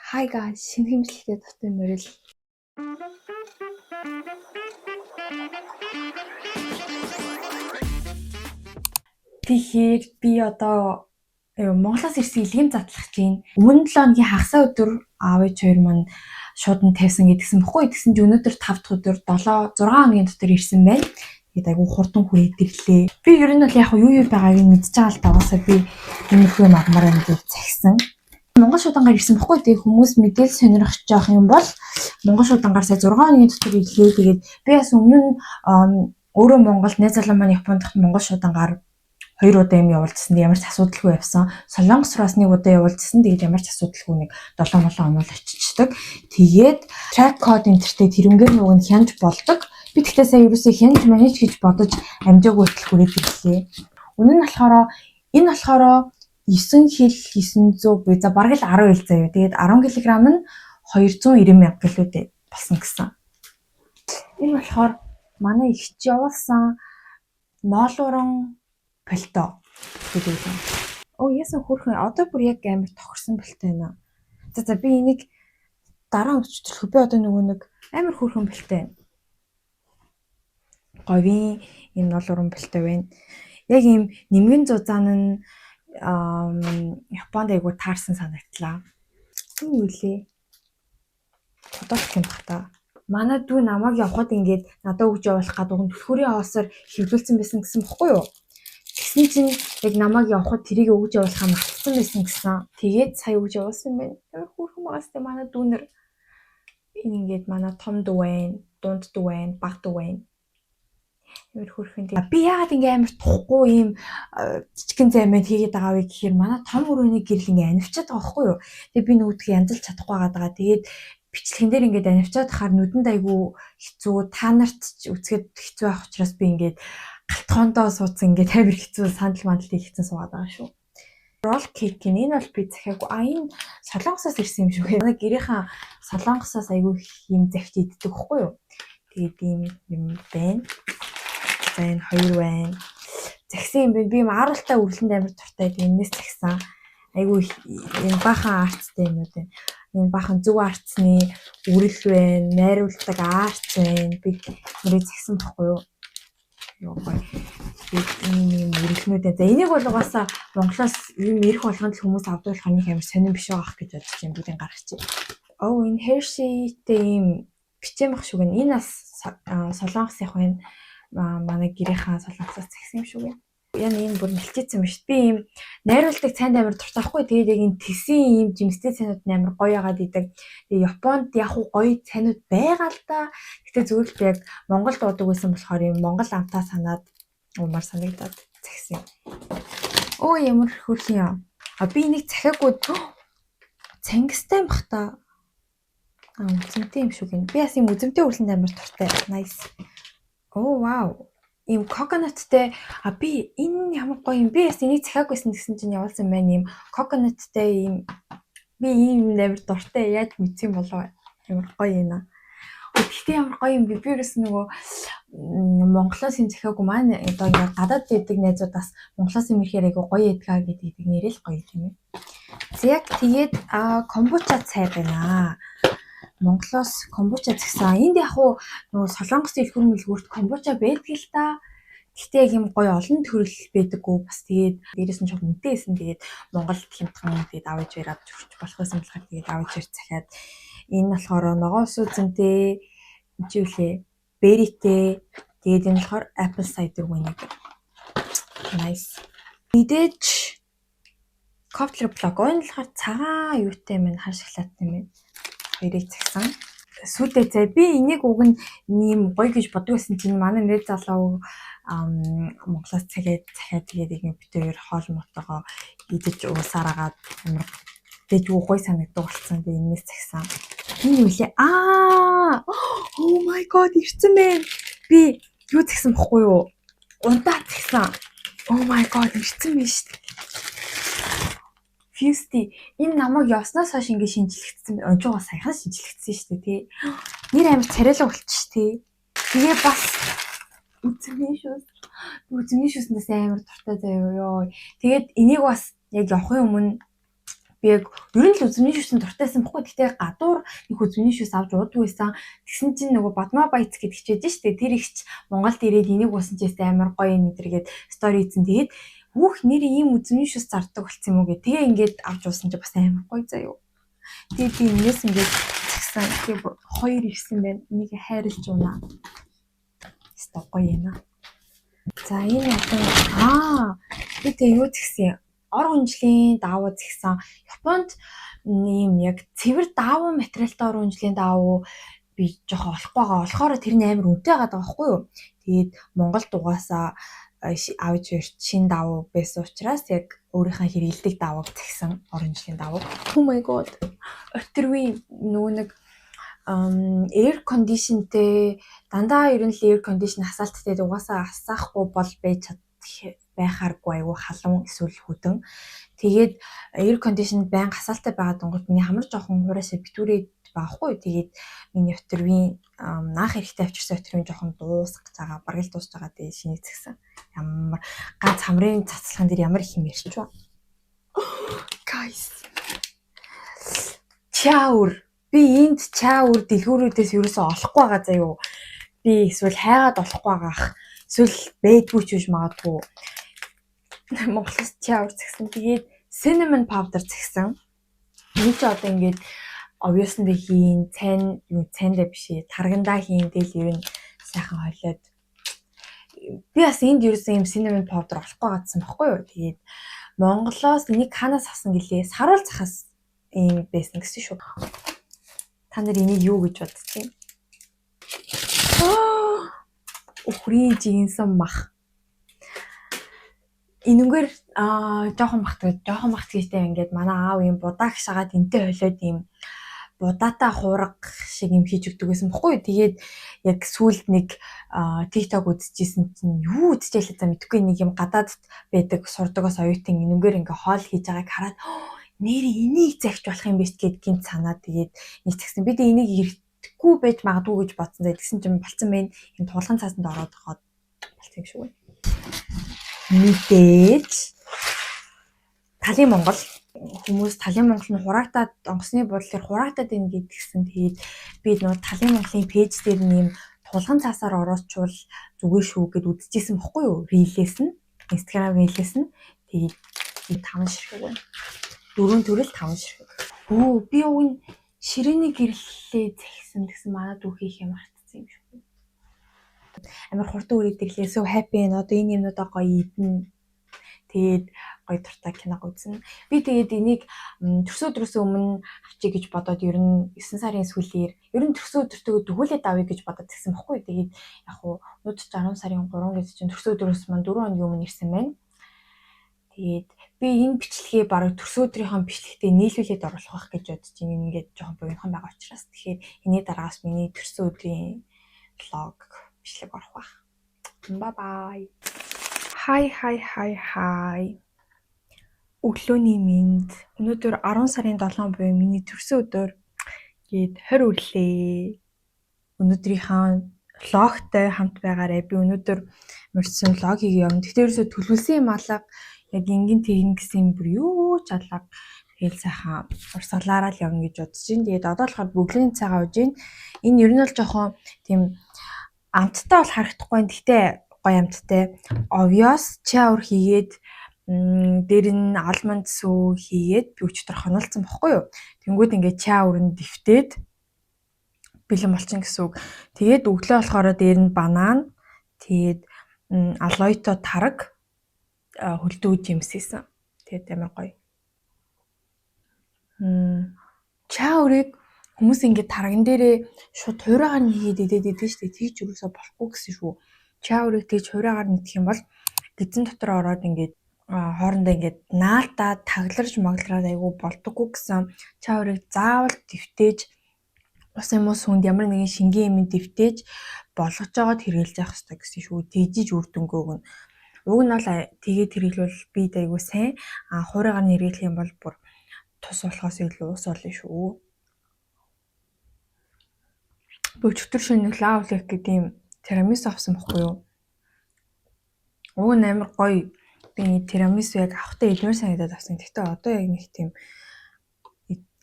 Hi guys, шинэ хэмжлэгээ дотор мөрөл. Тэгэхээр би одоо Монголоос ирсэн илгэм задлах чинь өмнө 7 өдрийн хагасаа өдөр аав ээж хоёр маань шууд нь тавьсан гэдгсэн бохгүй. Тэгсэн чи өнөөдөр 5 дахь өдөр 7 6 хоногийн дотор ирсэн байна. Тэгээд айгүй хурдан хүрээд ирлээ. Би ер нь бол яг юу байгааг нь мэдчихэж байгаа л дагасаа би иймэрхүү юм авмаар байна гэж загсан. Монгол шуудангаар ирсэн бохгүй. Тэгээ хүмүүс мэдээлэл сонирхож жоох юм бол Монгол шуудангаар сая 6 хоногийн дотор ирлээ. Тэгээд би бас өмнө нь өөрөө Монголд найз залуу маань Японд дахь Монгол шуудангаар 2 удаа юм явуулжсэн. Ямар ч асуудалгүй явсан. Солонгос руу бас 1 удаа явуулжсэн. Тэгээд ямар ч асуудалгүй нэг 7 хоног очичдаг. Тэгээд track code энтертэй тэрнгээр нөгөө нь хянаж болдог. Би тэгтээ сая ерөөсөө хянаж манаж гэж бодож амжаагүй байтал хүрээд ирлээ. Үнэн нь болохоор энэ болохоор 9 хил 900 буюу за бараг л 10 хил заяа. Тэгээд 10 кг нь 290,000 гэлүүдээ болсон гэсэн. Энэ болохоор манай ихч явуулсан ноолууран пальто гэдэг юм. Оо яасан хөрхөн одоо бүр яг амар тохирсон пальто байна. За би энийг дараа өчтөлөх. Би одоо нөгөө нэг амар хөрхөн пальто байна. Говийн энэ ноолууран пальто байна. Яг ийм нэмгэн зузаан нь Японд айгу таарсан санагдлаа. Энэ юу лээ? Тодорхой юм бах та. Манай дүү намайг явахад ингээд надад өгж явуулах гадууг түлхүүрийн хоосоор хэвлүүлсэн байсан гэсэн бохгүй юу? Тэгсэн чинь яг намайг явахад тэрийг өгж явуулахаа мартсан байсан гэсэн. Тэгээд сая өгж явуулсан юм байна. Тэр хүүхэн байгаас тэ манай дүүнэр энэ ингээд манай том дүү байна, дунд дүү байна, баг дүү байна. Ямар хөрхөн тийм. Би яагаад ингээ амар тухгүй ийм жижигэн займаа хийгээд байгаа вэ гэхээр манай том өрөөний гэрэл ингээ анивчаад байгаа байхгүй юу? Тэгээ би нөгөөдгөө янзалж чадахгүй байгаа. Тэгээд бичлэгэн дээр ингээд анивчаад хахаар нүдэнд айгүй хэцүү, та нарт ч үзэхэд хэцүү байх учраас би ингээд галтгоондоо суудсан ингээд амар хэцүү сандал мандал хийгдсэн суугаад байгаа шүү. Roll cake энэ бол би захиагүй. Энэ Солонгосоос ирсэн юм шүү. Манай гэрийнхаа Солонгосоос айгүй юм захиж иддэг байхгүй юу? Тэгээд ийм юм байна. За энэ хоёр байна. Захисан юм байна. Би маруултай үрлэнд амар дуртай. Энээс захисан. Айгүй энэ бахан артстай юмуд байна. Энэ бахан зүг артсны үрэл байна. Найруулдаг артс байна. Би нэрээ захисан байхгүй юу? Юу гоё. Энэ үрэлнүүд. За энийг бол угаасаа Монголоос юм ирэх болгонд л хүмүүс авдаг болох нэг амар сонирн биш байгаах гэж бодож юм бүгдийг гаргачих. Оо энэ Hershey-тэй ийм бичээн бах шүү гэн. Энэ бас Солонгос яг байна. Манай гэрийнхаа Солонгосоос захисан юм шүү гэн. Яа энэ бүр мэлчээсэн юм шүү. Би ийм найруулдаг цайнд амар дуртай байхгүй. Тэгээд яг энэ тэсэн ийм жимстэй цайнууд амар гоё яагаад идэг. Тэгээд Японд яг гоё цайнууд байгаа л да. Гэтэ зүгээр л яг Монголд уудаг байсан болохоор ийм Монгол амтаа санаад умар санагдаад захисан. Оо ямар хөрхөн юм. Би энийг захиагүй цангистай бах та. Үзэмтэй юм шүү гэн. Би бас ийм үзэмтэй үрлэнд амар дуртай. Nice. Оо вау. Ийм coconutтэй би энэ ямар гоё юм. Би бас энийг захиагүйсэн гэсэн чинь явуулсан байна. Ийм coconutтэй ийм би ийм амар дуртай. Яаж мэдсэн болов. Ямар гоё юм. Гэхдээ ямар гоё юм би ерөөс нөгөө Монголоос юм захиагүй маань одоо ингээд гадаад дэдэг найзуудаас Монголоос юм ирэхээр айгу гоё ядгаа гэдэг нэрэл гоё юм. За яг тэгээд комбуча цай байна. Монголоос комбуча захисан. Энд яг уу нөгөө Солонгос дэлгүүр мэлгүүрт комбуча байдаг л та. Гэхдээ яг юм гоё олон төрөл байдаггүй. Бас тэгээд дээрээс нь жоохон үнэтэйсэн. Тэгээд Монголд хямдхан тэгээд аваж ирээд авч болох байсан болохоор тэгээд аваж ирж захиад энэ болохоор ногоос үзэмтэй жиვლээ беритэй тэгээд энэ болохоор apple cider wine. Nice. Мэдээж cocktail block энэ болохоор цагаан юутай юм хар шоколадтай юм. Хоёрыг захисан. Сүйдээ зэ би энийг уг нь ийм гоё гэж боддог байсан чинь манай нэр залуу Монголоос захиад тэгээд ингэ бид хоёр хоол мотогоо идэж уусараагаад амар дэжгүй гоё санагддаг болсон. Тэгээд энэс захисан. Энэ юу лээ? Oh my god ирсэн бэ. Би юу захисан бохгүй юу? Унтаа захисан. Oh my god ирсэн биш. Fusty энэ намайг явснаас хойш ингэ шинжлэхдсэн. Онжуугаа саяхан шинжлэхдсэн шүү дээ тий. Нэр амар царайлаг болчих тий. Тэгээ бас үзмийн шүүснээс амар дуртай заяа ёо. Тэгээд энийг бас яг явахын өмнө би би яг ер нь л үзмийн шүүсэн дуртайсан бохгүй. Гэтэ гадуур их үзмийн шүүс авч уудаггүйсэн. Тэгсэн чинь нөгөө Бадма Баяц гэдэг хичээж штэ. Тэр ихч Монголд ирээд энийг уусан ч гэсэн амар гоё нэтэргээд стори хийсэн. Тэгээд хүүх нэр ийм үзмийн шүүс зардаг болсон юм уу гэ. Тэгээ ингээд авч уусан чи бас амар гоё заяа. Тэгээд би энэс ингээд цагсан. Тэгээ хоёр ирсэн байна. Энийг хайрлж унаа. Хэвээ гоё юм аа. За энэ одоо би тэг юу згсэн ор хүнжлийн даавуу згсэн. Японд ийм яг цэвэр даавуу материалтай ор хүнжлийн даавуу би жоохон олохгүй байгаа. Олохоор тэр нь амар үнэтэй байгаа байхгүй юу? Тэгээд Монголд угаасаа авж ирч шин даавуу байсан учраас яг өөрийнхөө хэрэгэлдэг даавууг згсэн ор хүнжлийн даавуу. Oh my god. Өтөргүй нөгөө нэг air conditionтэй дандаа ер нь л air condition хасаалттай угаасаа асаахгүй бол байхааргүй айгүй халуун эсвэл хөдөн. Тэгээд air condition байнга хасаалтай байгаа донгод миний хамар жоохон хураашаа битүүрээд байхгүй. Тэгээд миний өтөргийн наах хэрэгтэй авчирсан өтөргийн жоохон дуусах гэж байгаа. Бараг л дуусж байгаа. Тэгээд шинийг згсэн. Ямар ганц хамрын цацлахын дээр ямар их юм ярьч ба. Guys. Чааур би энд чааур дэлгүүрүүдээс ерөөсөө олохгүй байгаа заяо. Би эсвэл хайгаад олохгүй байгаа. Эсвэл бэдгүй ч биш магадгүй. Монголоос чааур згсэн. Тэгээд cinnamon powder згсэн. Энэ ч одоо ингээд obviously хийн, цайндаа биш ээ. Таргандаа хийн дээл ер нь сайхан хойлоод. Би бас энд ерөөсөө юм cinnamon powder олохгүй гадсан байхгүй юу. Тэгээд Монголоос энийг ханаас авсан гэлээ? Саруул захаас ийм байсан гэсэн шүү. Та нар энийг юу гэж бодчих юм? Өхрийн жинсэн мах. Энэгээр жоохон бахт гэжтэй ингээд манай аав юм будаа гшагаад энтэй хойлоод ийм будаатай хуурга шиг юм хийж өгдөг гэсэн бохгүй. Тэгээд яг сүүлд нэг TikTok үзчихсэн чинь юу үзчихлээ за мэдгүй нэг юм гадаадд байдаг сурдагаас оюутан энэгээр ингээ хоол хийж байгааг хараад нэр энийг загч болох юм биш гэд гинт санаа тэгээд нэгтгсэн. Би тэг энийг ирэхгүй байж магадгүй гэж бодсон. Тэгсэн чинь болцсон байна. Ийм тулгын цаасанд ороод байгаа болцсон юм шиг байна. Мэдээж Талын Монгол хүмүүс Талын Монгол нь хураатаад онгоцны буудлаар хураатаад байна гэдгсэн. Тэгээд би нөгөө Талын Монголын пэйж дээр нэм тулгын цаасаар ороочвол зүгээр шүү гэд үзчихсэн бохгүй юу? Рилээс нь Instagram рилээс нь тэгээд би 5 ширхэг байна. 4 төрөл 5 ширхэг. Би уг нь ширээний гэрлэлээ зэгсэн гэсэн манай дүү хийх юм мартсан юм шүү. Амар хурдан үрээд ирлээ. So happy энэ одоо энэ юмнуудаа гоё идэн. Тэгээд гоё туртаа киног үзэн. Би тэгээд энийг төрсөн өдрөөс өмнө авчиг гэж бодоод ер нь 9 сарын сүүлээр ер нь төрсөн өдөртөө дөхүүлээд авъя гэж бодоод тэгсэн бохгүй. Тэгээд яг уу өнөөдөр 10 сарын 3 гэж чинь төрсөн өдрөөс маань 4 хоногийн өмнө ирсэн байна. Тэгээд би энэ бичлэгээ бараг төрсөн өдрийнхөө бичлэгтээ нийлүүлээд оруулах байх гэж бодож байна. Ингээд жоохон буйнхан байгаа учраас. Тэгэхээр энэний дараагаас миний төрсөн өдрийн влог бичлэг орох байх. Bye bye. Hi. Өглөөний минь. Өнөөдөр 10 сарын 7 буюу миний төрсөн өдөр гээд 20 өрлөө. Өнөөдрийнхөө влогтой хамт байгаарай. Би өнөөдөр мөрчсөн влогийг явна. Тэгтээ ерөөсө төлөвлөсөн юм алга яг ингэн тэгнэ гэсэн бүр юу ч алга. Тэгэл сайхан урсгалаараа л явна гэж бодож байна. Тэгээд одоо болохоор бөглөний цагаа ууж байна. Энэ ер нь бол жоохон тийм амттай бол харагдахгүй байна. Гэтэ гоё амттай. Овёс чааур хийгээд дээр нь алмонд сүү хийгээд би өчтөр хонолцсон бохгүй юу. Тэнгүүд ингээд чааур нь дэвтээд бэлэн болчихно гэсэн үг. Тэгээд өглөө болохоор дээр нь банан, тэгээд алоито тараг хөлдөө жимсээсэн. Тэгээд амар гоё. Чаурыг хүмүүс ингээд тарган дээрээ шууд хуурайгаар нь хийгээд идээд штэ. Тэгж юусоо болохгүй гэсэн шүү. Чаурыг тэгж хуурайгаар нь идэх юм бол эзэн дотор ороод ингээд хоорондоо ингээд наалтаа тагларж маглараад айгүй болдоггүй гэсэн. Чаурыг заавал дэвтээж ус юм уу сүнд ямар нэгэн шингэн юм дэвтээж болгож жагаад хэрэглэж явах хэрэгтэй гэсэн шүү. Тэгжиж үр дүнгээ өгнө. Уг нь бол тэгээд хэрэглүүл бид айгүй сайн. Хуурайгаар нь хэрэглэх юм бол бүр тус болохоос илүү ус олно шүү. Өчигдөр шинэ лавлик гэдэг юм тирамису авсан байхгүй юу? Уг нь амар гоё. Би тирамису яг авахтаа илмээр санагдаад авсан. Гэхдээ одоо яг нэг тийм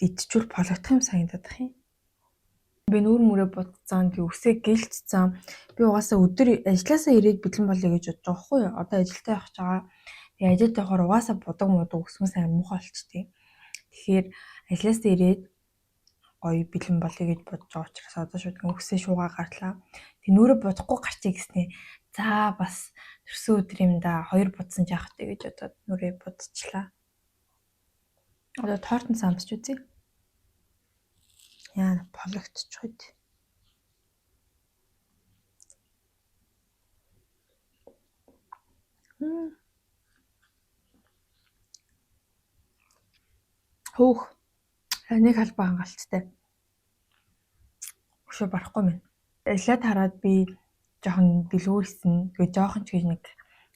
идчихвэл пологдох юм санагдах юм. Би нүүр мөрөө бодцсан, би өсөө гэлцсэн. Би угаасаа өдөр ажилласаа ирээд бэлэн болъё гэж бодож байгаа хгүй юу. Одоо ажилдаа явах гэж байгаа. Тэгээ ажилд явахаар угаасаа бодог муудаг өсгөн сайн муухай болчтой. Тэгэхээр ажилласаа ирээд гоё бэлэн болъё гэж бодож байгаа учраас одоо шууд өсөө шуугаа гарлаа. Тэг нүүрээ бодохгүй гарчээ гэснээ. За бас төрсөн өдөр юм да 2 будсан жаахтай гэж бодоод нүрээ будчихлаа. Одоо тортон самсч үзье. Яа, пологдчих үед. Хөөх. Нэг халбаа хангалттай. Өшөө барахгүй минь. Ажиллаад хараад би жоохон дэлгүүрсэн. Тэгээ жоохон ч гэж нэг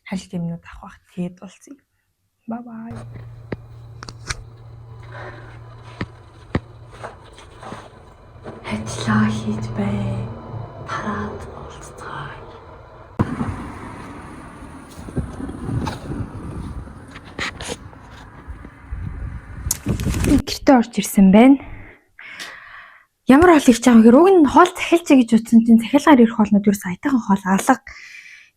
хальт юмнууд авах тэгээд болцъё. Bye bye. Ажиллаа хийж бай. Тараад болцгоо. Гэртээ орж ирсэн байна. Ямар хоол хийж байгаа гэхээр уг нь хоол захилчаа гэж утсан чинь захилгаар ирэх хоолнууд юу саятайхан хоол алга.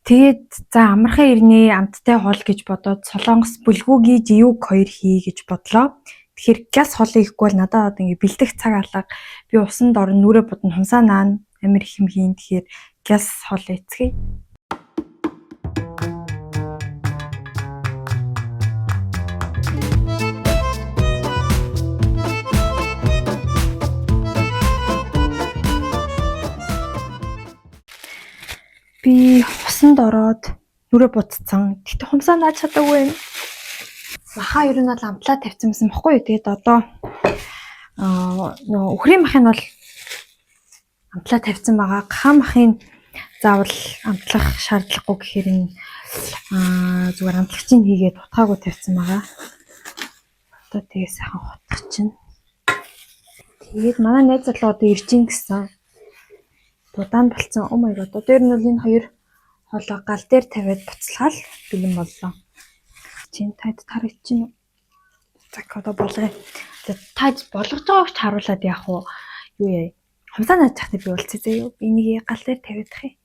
Тэгээд за амархан ирнэ амттай хоол гэж бодоод солонгос бүлгүүгийн живүүг 2 хий гэж бодлоо. Тэгэхээр газ хоол ихгүй бол надад ингээ бэлдэх цаг алга. Би усанд орно нүрээ бодно хумсаа наана амир их юм хийн. Тэгэхээр газ хоол эцгээе. Би усанд ороод нүрээ буцсан. Гэтэ хумсаа нааж чадаагүй юм. Махаа ер нь бол амтлаа тавьсан байсан бохгүй юу. Тэгээд одоо нөгөө үхрийн махыг бол амтлаа тавьсан байгаа. Гахаа махыг заавал амтлах шаардлагагүй гэхээр энэ зүгээр амтлагчийг хийгээд утгаагүй тавьсан байгаа. Одоо тэгээ сайхан утгах чинь. Тэгээд манай найз залуу одоо ирж ин гэсэн. Дудаан болцсон. Oh my god. Одоо ер нь бол энэ хоёр хоолоо гал дээр тавиад буцалгаал бэлэн боллоо. Чин таад тарах чинь. За одоо болгоё. Таад болгож байгааг ч харуулад яах вэ? Юу яа. Хумсаа нааж захтай би болцъё зөө юу. Би энийг гал дээр тавиадах юм.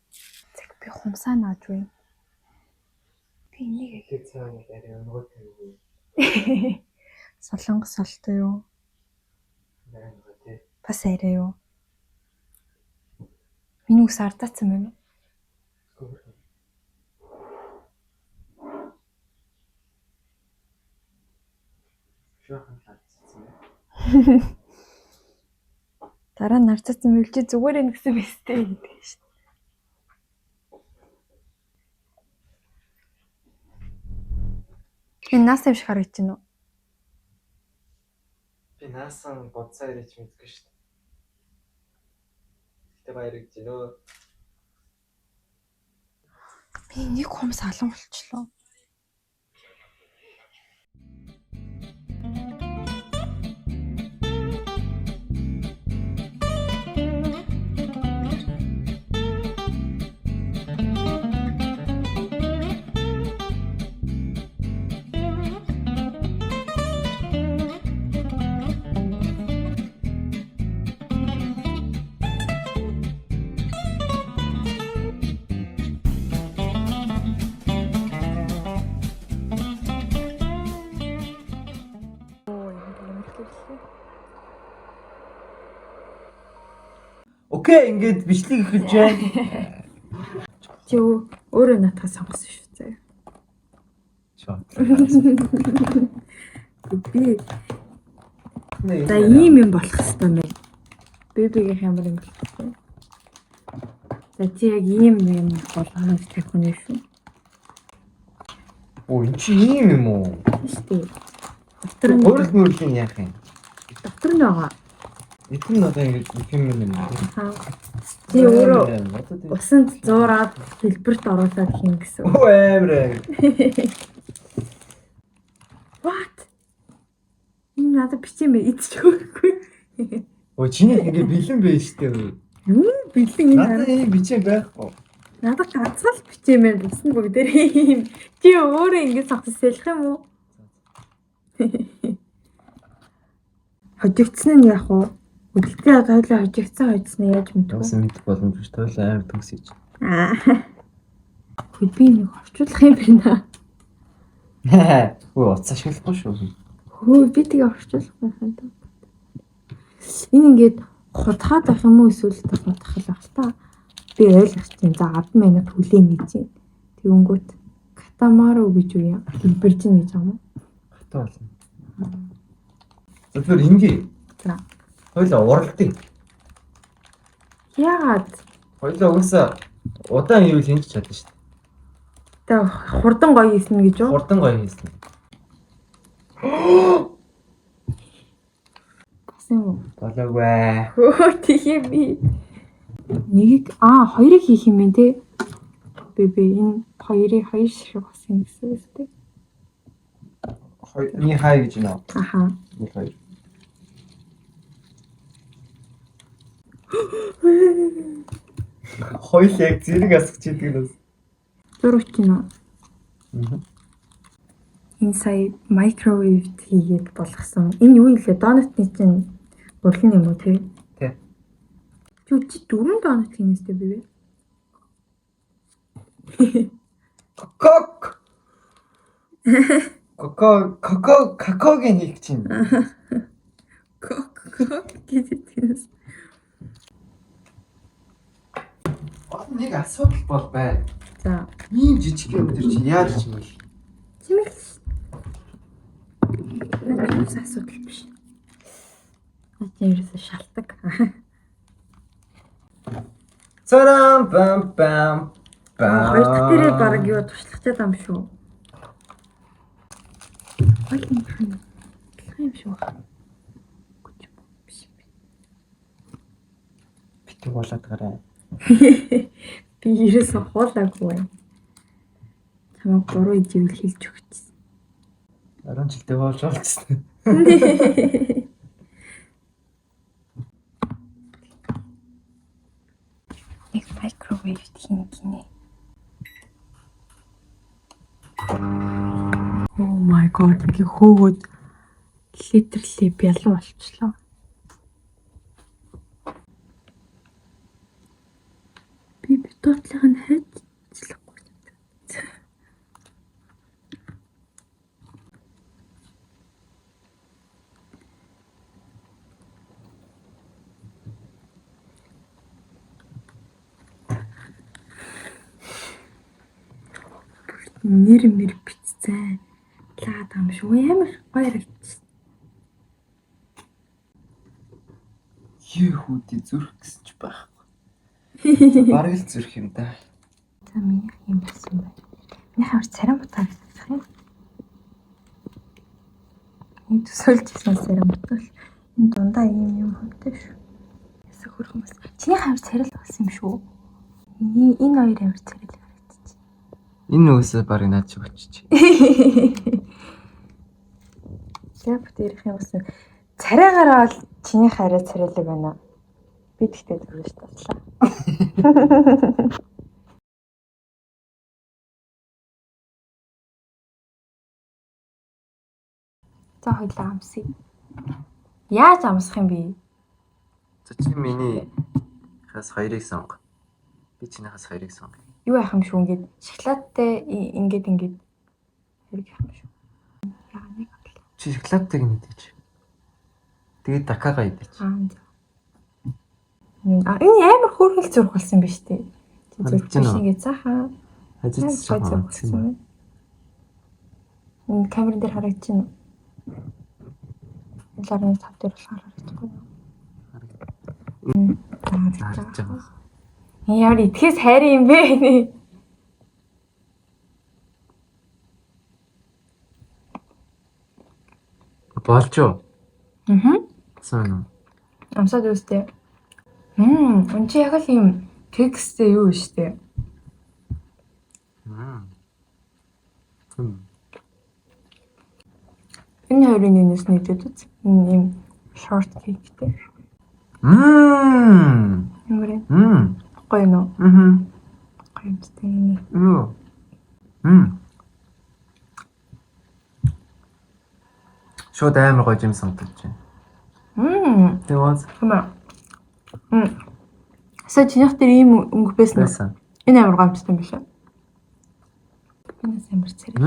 Тэг би хумсаа нааж байна. Би энийг тэгээд цаана арай өнгөө тавигүй. Солонгос солтой юу? Нарийнгаа тий. Бас арай юу? Миний үс ардацсан байна уу? Шохан талцсан. Дараа нь нарцсан мэлжи зүгээр энэ гэсэн мэстэй гэдэг шин. Энэ нас юм шиг харагдаж байна уу? Би наасан бодсоо ирэж мэдгүй шүү дээ. Тэ баярыг жинөө. Би нэг хумс алан болчлоо. Окей, ингээд бичлэг эхэлж байна. Чи өөрөө натаа сонгосон шүү заяа. Чоо. Би за ийм юм болох хэвээр байна. Бэбигийн ямар юм болох вэ? За чи яг ийм юм болгоно гэх юм шүү. Оо, энэ чи ийм юм уу? Штэ. Өөрөлд мөрлийн яах юм? Доктор нь байгаа. Эдгээр нь одоо ингэж их юм юм. Чи өөрөө усанд зуураад хэлбэрт оруулаад хийн гэсэн. Оо амар. What? Энэ надад бичээмээ идчихгүй. Оо чиний ингэ бэлэн байж тээ. Юу бэлэн энэ? Надад энэ бичээ байхгүй. Надад ганцхан л бичээмээ бусна бүгдээрээ юм. Чи өөрөө ингэ сахсэлэх юм уу? Хожигдсан нь яг уу? Өдөртөө тойлоо хожигдсан яаж мэдв? Бас мэдэх боломж биш. Тойл амар төгсөж. Би нэг орчуулах юм байна. Өө уцаа ашиглахгүй шүү. Хөө би тэгээ орчуулах байхаа даа. Энэ ингээд хутгаад байх юм уу эсвэл хутгах л байх та. Би ойлгох чинь за 10 минут хүлээн гэж юм. Тэнгүүт катамару гэж юу юм? Хэлбэрж ийн гэж юм уу? Хатаа болно. Тэгэхээр ингээ. За. Хоёлаа уралдъя. Яагаад? Хоёлаа угаасаа удаан юу л хийж чадна шүү дээ. Тэгээ хурдан гоё хийсэн гэж юу? Хурдан гоё хийсэн. Гасан уу? Болоогүй. Хөө тийм би. Хоёрыг хийх юм бэ те? Би энэ хоёрыг хоёр шиг басан гэсэн үг те. Ни хай гэж нөө. Аха. Ни хоёр. Хоёул яг зэрэг асах чийдэг нь. Зурагч нь. Аа. Энэ сая microwave хийгээд болгосон. Энэ юу илээ? Донутны чинь урлан юм уу те? Тий. Чи 4 донут хиймэстэй бивэ? Какогийн хийх чинь. гэдэг. Нэг асуудал бол байна. За. Ийм жижиг юм дээр чи яаж чимэл? Чимэл. Нэг асуудал биш. Тэрээс шалтак. Царам пам пам. Хоёр дахь дээрээ баг юу туршлагатай юм шүү. юм шүү. Битүү болоод гараа. Би ерөөсөө хуулаагүй. Чамайг буруу идэвэл хэлж өгчихсэн. 10 жилдээ хоолж олцсон. Нэг microwave хийн гинэ. Oh my god, ингээ хөөгөөд литрлээ бялуу болчихлоо. Би битуутлыг нь хайцлахгүй. Нэр бицсэн. Лаад юм шүү. Ямар гоё харагдчих. Юу хүүдий зүрх гэсэн ч байхгүй. Бараг л зүрх юм да. За миний юм болсон байна. Миний хавар царам бутаа гэх юм. Энэ төсөөлжсэн царам бутал. Энэ дундаа юм хөвтэй шүү. Ясаа хөрхөн бас. Чиний хавар царил болсон юм шүү. Энэ хоёр хавар царил харагдчих. Энэ үсээ барыг наад чи болчих. Яг бүтээрх юм болсон. Царайгаараа бол чиний хараа царилэг байна. Би тэгтээ зүрхэж таслаа. За хоёлаа амсъя. Яаж амсах юм бэ? За чи миний хас хоёрыг сонго. Би чиний хас хоёрыг сонго. Юу яах юм шүү ингээд шоколадтай ингээд хэрэг яах юм шүү. Яа нэг авлаа. Чи шоколадтайг мэдээч. Тэгээд дакага идэж. Энэ амар хөөрхөл зурх болсон биз дээ. Чи зурх Харагдаж биш байна уу? ингээд цаахан. Хажиж байгаа. Энэ камерын дээр харагдаж байна. 7.5 дээр болохоор харагдахгүй. Харагдаж байгаа. Яар итгэс хайр юм бэ? Болж юу? Сан. Амсаад үстэй. Энд чи яг л юм тексттэй юу штэ. Энэ хоёрын юунаас нийлээд үз. Энэ юм short cakeтэй. Нүрэ. Гоё нөө. Гоё юмстай энэ. Шууд амар гоё юм санагдаж байна. It was. Хэмээ. Сая чинийх дээр ийм өнгө байсан. Байсан. Энэ амар гомдсон юм биш үү? Энэ амар царай.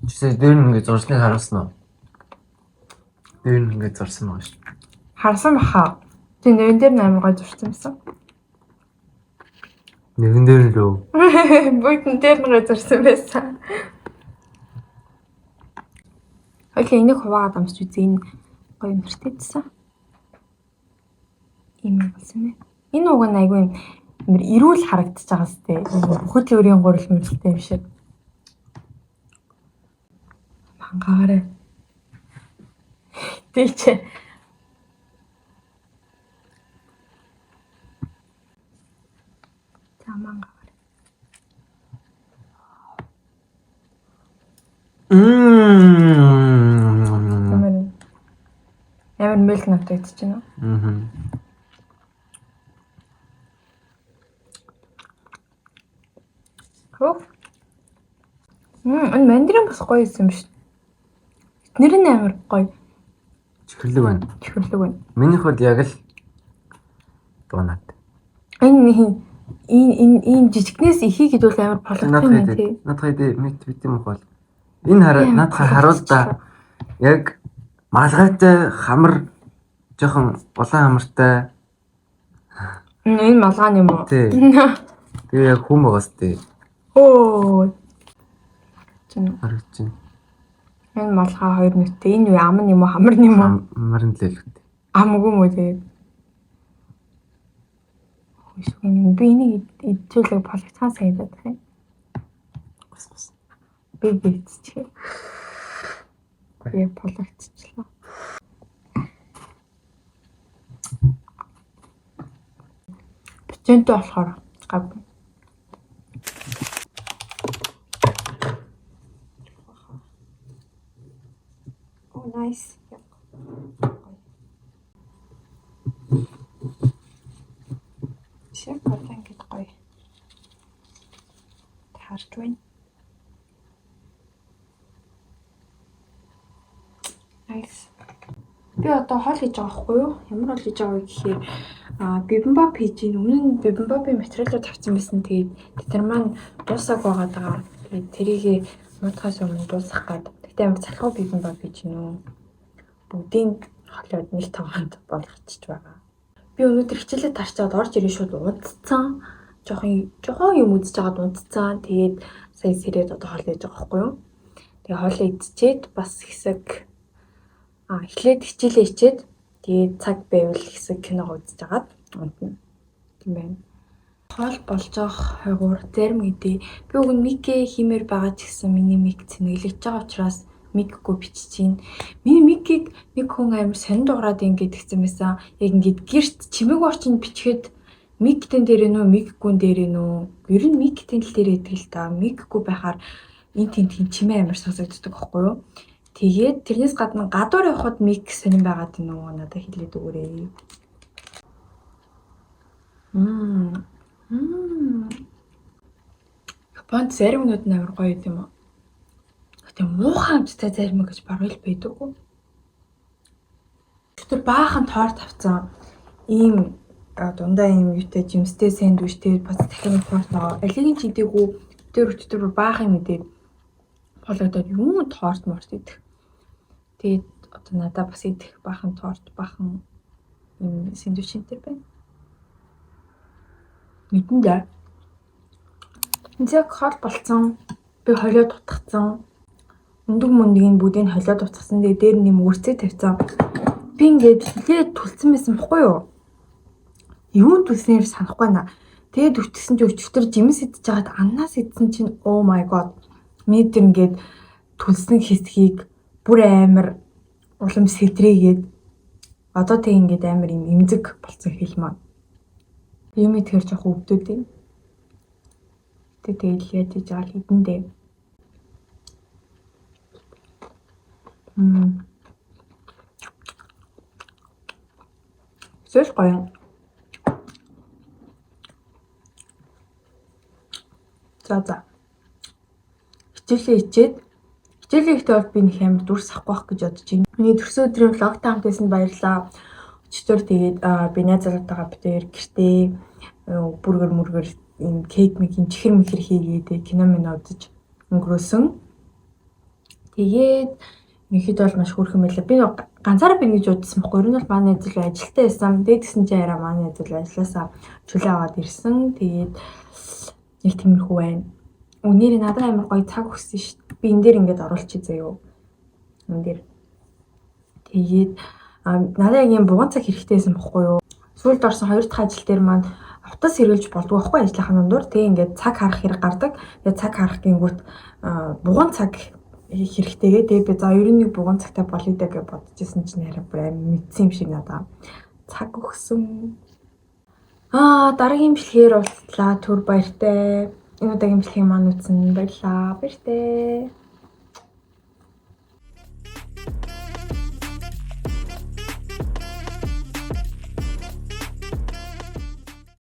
Чи дээр нь ингээд зурсныг харуулсан уу? Дээр нь ингээд зурсан байгаа шүү. Харсан баха. Тэг нэрэн дээр амар гой зурсан байсан. Нэгэн дээр нь лөө. Бүгд дээр нь гой зурсан байсан. Окей, энийг хуваагаад амсч үзье. Энэ гоё юмртайдсан. Ийм болсон юм. Энэ уг нь айгүй юм эрүүл харагдаж байгаа сте. Бүхэл өөрийн гурил мөрөлтэй юм шиг. Мангаарэ. Тийч. Тамангаар. Ямар мэлк натагдаж байна уу? Хөө. Энэ мандарин бас гоё юм биш. Нэр нь амар гоё. Чихэрлэг байна. Чихэрлэг байна. Минийх бол яг л дуунаад. Энэ жижигнээс ихийг гэдүүл амар болгох юм байна тий. Надад мэд юм бол. Энэ надад харуул да. Яг малгайтай хамар жоохон улаан хамартай. Энэ малгай юм уу? Тий. Тэгээ яг хүм байгаас тий. Оо. Харагч чинь. Энэ малгай 2 нүттэй. Энэ юу ам нь юм уу, хамар нь юм уу? Хамар нь л л үү. Амгүй юм уу тэгээд. Би энийг идчихлээ болгоцхан сайдаад байна. Би бийцчихээ. Би болгоцчихлаа. Бичэнтэй болохоор гав. Oh nice. Шээ гол ингэж гоё. Харж байна. Nice. Би одоо хоол хийж байгаа байхгүй юу? Ямар хоол хийж байгаа вэ гэхээр бибимбап хийж ийн. Өмнө нь бибимбапын материалууд тавьсан байсан. Тэгээд тэр маань дуусах байгаад байгаа. Тэгээд тэрийгээ муудахаас өмнө дуусгах гээд. Тэгтээ амар залхуу бибимбап хийж ийн үү. Бүгдийн хоолойд нэг тавханд болгочихж байгаа. Би өнөөдөр хичээлээ тарчаад орж ирээ шууд унтцсан. Жохон юм үзэж байгаад унтцсан. Тэгээд сая сэрээд одоо хоол хийж байгаа байхгүй юу? Тэгээд хоолоо идчихэд бас хэсэг эхлээд хичээлээ хичээд тэгээд цаг байвал хэсэг кино үзэж агаад унтна. Тийм байна. Хоол болж байгаа хойгуур зарим гэдэг. Би уг нь микээ хиймээр байгаа ч гэсэн миний мик цэнэглэж байгаа учраас микгүй бичиж чинь. Миний микийг нэг хүн амар сонир дуурайд ингэж гисэн байсан. Яг ингэж гэрт чимээг орчинд бичгээд миктэн дээр нөө микгүй дээр нөө. Ер нь миктэн л дээр идэг л та. Микгүй байхаар энэ тийм чимээ амар сонсогддог байхгүй юу? Тэгээд тэрнээс гадна гадуур явхад мик сонирн байгаад байна уу надад хэлээд өгөөрэй. Японд зарим нүд нь амар гоё юм уу? Гэтэ муухай амттай зарим гэж баруул байдаггүй. Тэр баахан торт авцсан. Ийм дундаа ийм юутай жимстэй сэндвичтэй бас дахин торт байгаа. Алигийн ч идэггүй. Тэр баахан мэдээд болгодод юм торт морт идэх. Тэгээд одоо надад бас идэх баахан торт, баахан ийм сэндвич энэ байна. Мэдэндээ. Эцэг хол болцсон. Би холио дутгацсан. Мөндөг бүгдийг холио дутгасан. Тэгээ дээр нэм үрцээ тавьсан. Би ингээд хилээд түлсэн байсан бохгүй юу? Юунд түлснээр санахгүй байна. Тэгээд өчтсөн чи өчтөр жимс идэж байгаад аннаас идсэн чинь oh my god. Мэдэр ингээд түлсэн хэсгийг бүр амар улам сэтрээгээд одоо тэг ингээд амар юм эмзэг болцсон хэл маань. Юм итгэр жоох өвдөд юм. Тэгээд яаж хийж байгаа л хэдэндээ. Сөс гоё. За. Хичээлээ Хичээлийн ихтэй бол би нэг амар дүрс авахгүй байх гэж бодож байна. Миний төрсөн өдрийн влогтой хамт байсан баярлалаа. Өчтөр тэгээд би найз залуутайгаа битээр гэртээ бүргэр ийм кейк мэкийн чихэр мэхэр хийгээд кино минь үзэж өнгөрөөсөн. Тэгээд нэхэд бол маш хөөрхөн байлаа. Би ганцаараа бин гэж бодсон байхгүй. Ер нь бол манай найз л ажилтаа байсан. Тэгээд гэсэн чинь арай манай найз л ажилласаа чөлөө аваад ирсэн. Тэгээд нэг тиймэрхүү байна. Үнээр надад амар гоё цаг өгсөн шүү дээ. Би энэ дээр ингээд оруулчих заяа. Энэ дээр. Тэгээд надад яг юм буган цаг хэрэгтэйсэн бохгүй юу? Сүүлд орсон 2 дахь ажил дээр маань утас сэргэлж болдгоо байхгүй ажлынхаа дундуур. Тэгээ ингээд цаг харах хэрэг гардаг. Тэгээ цаг харах гингүүт буган цаг хэрэгтэйгээ. Тэгээ би за ер нь нэг буган цагтай болъё даа гэж бодчихсон чинь харин бүр амар мэдсэн юм шиг надад цаг өгсөн. Дараагийн имжлэгээр уулзлаа. Түр баяртай. Энэ удаагийн имжлэгийн маань үтсэн баярлаа. Баяртай.